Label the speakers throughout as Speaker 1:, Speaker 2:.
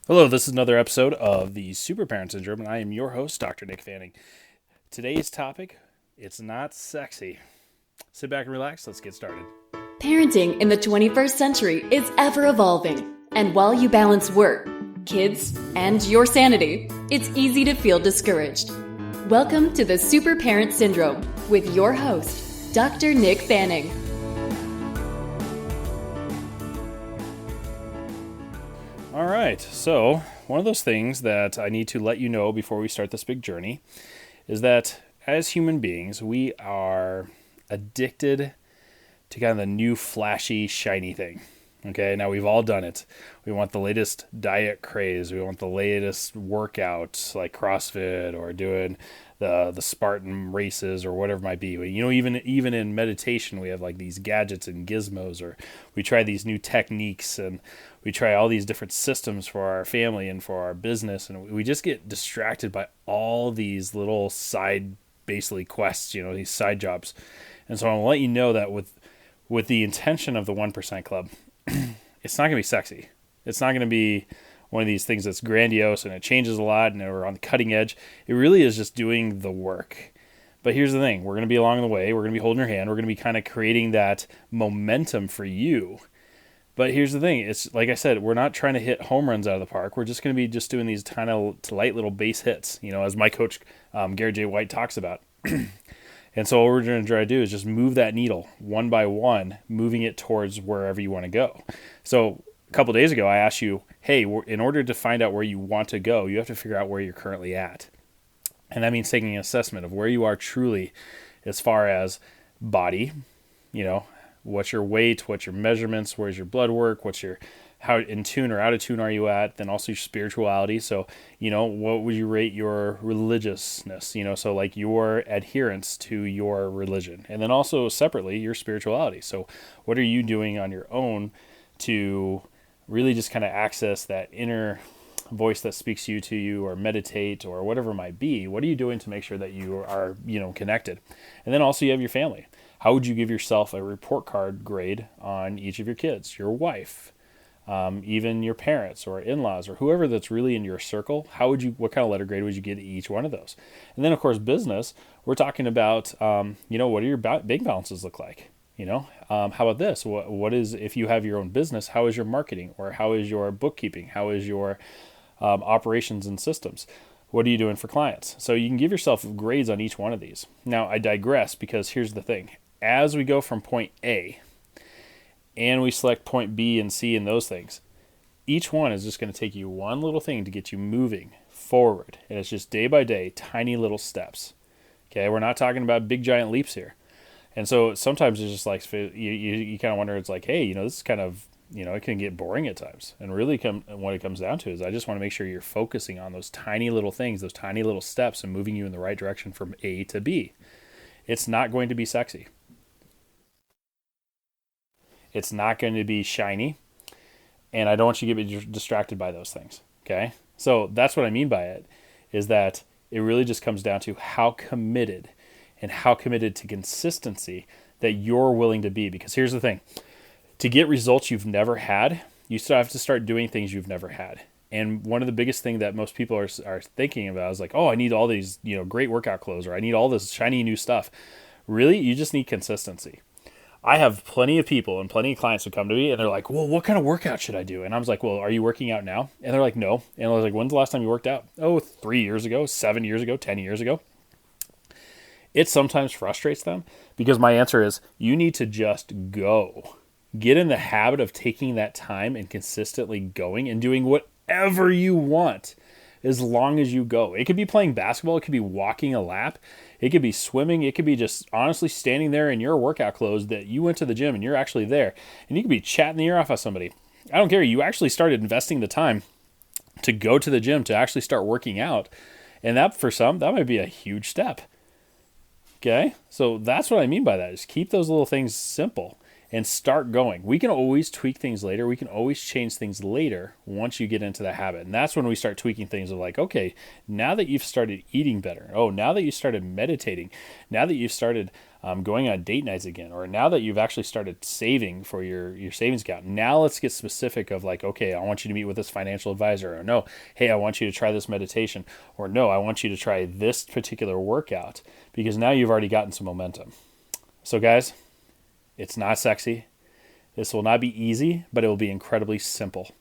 Speaker 1: Hello, this is another episode of the Super Parent Syndrome, and I am your host, Dr. Nick Fanning. Today's topic, it's not sexy. Sit back and relax, let's get started.
Speaker 2: Parenting in the 21st century is ever evolving, and while you balance work, kids, and your sanity, it's easy to feel discouraged. Welcome to the Super Parent Syndrome with your host, Dr. Nick Fanning.
Speaker 1: All right, so one of those things that I need to let you know before we start this big journey is that as human beings, we are addicted to kind of the new flashy, shiny thing. Okay, now we've all done it. We want the latest diet craze. We want the latest workouts like CrossFit or doing the Spartan races or whatever it might be. You know, even in meditation, we have like these gadgets and gizmos, or we try these new techniques and we try all these different systems for our family and for our business, and we just get distracted by all these little side, basically quests, you know, these side jobs. And so I want to let you know that with the intention of the 1% Club, it's not going to be sexy. It's not going to be one of these things that's grandiose and it changes a lot and we're on the cutting edge. It really is just doing the work. But here's the thing. We're going to be along the way. We're going to be holding your hand. We're going to be kind of creating that momentum for you. But here's the thing. It's like I said, we're not trying to hit home runs out of the park. We're just going to be just doing these kind of light little base hits, you know, as my coach, Garrett J. White, talks about. And so what we're going to try to do is just move that needle one by one, moving it towards wherever you want to go. So a couple of days ago, I asked you, hey, in order to find out where you want to go, you have to figure out where you're currently at. And that means taking an assessment of where you are truly as far as body, you know, what's your weight, what's your measurements, where's your blood work, how in tune or out of tune are you at, then also your spirituality. So, you know, what would you rate your religiousness, you know, so like your adherence to your religion, and then also separately your spirituality. So what are you doing on your own to really just kind of access that inner voice that speaks to you, or meditate, or whatever it might be? What are you doing to make sure that you are, you know, connected? And then also you have your family. How would you give yourself a report card grade on each of your kids, your wife, even your parents or in-laws or whoever that's really in your circle? What kind of letter grade would you give to each one of those? And then of course, business, we're talking about, you know, what do your bank balances look like? You know, how about this? What is, if you have your own business, how is your marketing, or how is your bookkeeping? How is your operations and systems? What are you doing for clients? So you can give yourself grades on each one of these. Now I digress, because here's the thing. As we go from point A and we select point B and C and those things, each one is just going to take you one little thing to get you moving forward. And it's just day by day, tiny little steps. Okay, we're not talking about big giant leaps here. And so sometimes it's just like, you kind of wonder, it's like, hey, you know, this is kind of, you know, it can get boring at times. And really what it comes down to is I just want to make sure you're focusing on those tiny little things, those tiny little steps, and moving you in the right direction from A to B. It's not going to be sexy. It's not going to be shiny, and I don't want you to get distracted by those things, okay? So that's what I mean by it, is that it really just comes down to how committed to consistency that you're willing to be. Because here's the thing. To get results you've never had, you still have to start doing things you've never had. And one of the biggest things that most people are thinking about is like, oh, I need all these, you know, great workout clothes, or I need all this shiny new stuff. Really, you just need consistency. I have plenty of people and plenty of clients who come to me and they're like, well, what kind of workout should I do? And I was like, well, are you working out now? And they're like, no. And I was like, when's the last time you worked out? Oh, 3 years ago, 7 years ago, 10 years ago. It sometimes frustrates them, because my answer is you need to just go. Get in the habit of taking that time and consistently going and doing whatever you want as long as you go. It could be playing basketball. It could be walking a lap. It could be swimming. It could be just honestly standing there in your workout clothes that you went to the gym and you're actually there. And you could be chatting the ear off of somebody. I don't care. You actually started investing the time to go to the gym, to actually start working out. And that, for some, that might be a huge step. Okay? So that's what I mean by that, is keep those little things simple. and start going. We can always tweak things later. We can always change things later once you get into the habit. And that's when we start tweaking things of like, okay, now that you've started eating better, now that you started meditating, now that you've started going on date nights again, or now that you've actually started saving for your savings account, now let's get specific of like, okay, I want you to meet with this financial advisor, or no, hey, I want you to try this meditation, or no, I want you to try this particular workout, because now you've already gotten some momentum. So guys, it's not sexy. This will not be easy, but it will be incredibly simple.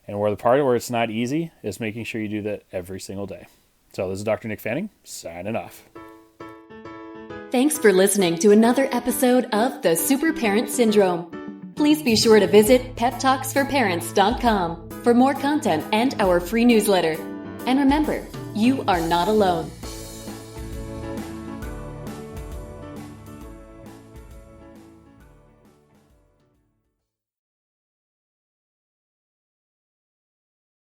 Speaker 1: And where the part where it's not easy is making sure you do that every single day. So this is Dr. Nick Fanning, signing off.
Speaker 2: Thanks for listening to another episode of The Super Parent Syndrome. Please be sure to visit peptalksforparents.com for more content and our free newsletter. And remember, you are not alone.